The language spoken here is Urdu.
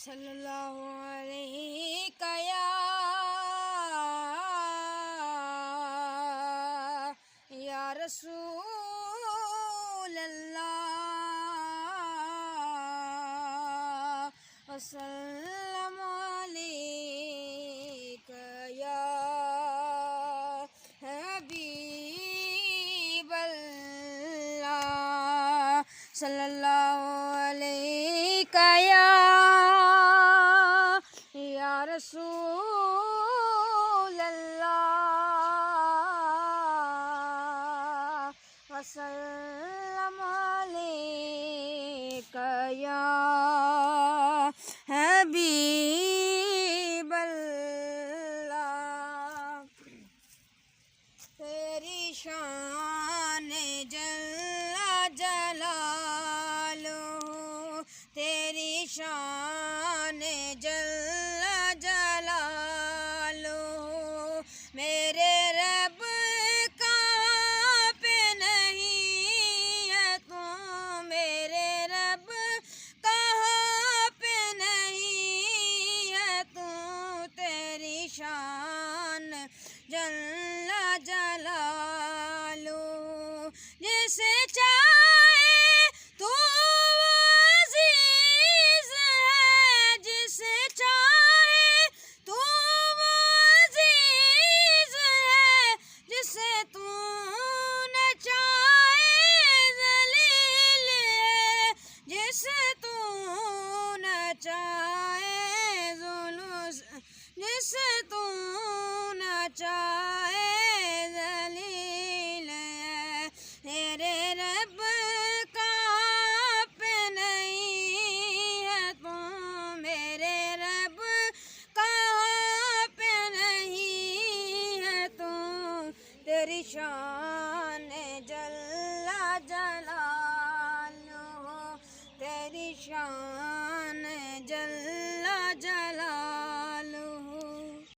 صلی اللہ علیہ یا رسول اللہ وسلم علیک یا حبیب اللہ صلی اللہ علیہ یا رسول اللہ وسلم علیک یا حبیب اللہ تیری شان جل جلالہ تیری شان جل جلالہ میرے رب کہاں پہ نہیں ہے تو میرے رب کہاں پہ نہیں ہے تو تیری شان جل جلالہ جسے چاہے تو عزیز ہے جسے چاہے تو عزیز ہے جسے تو نہ چاہے ذلیل ہے جسے تو نہ چاہے ذل جسے تو نہ چاہے ذلیل ہے تیرے رب کہاں پہ نہیں ہے تو میرے رب کہاں پہ نہیں ہے تو تیری شان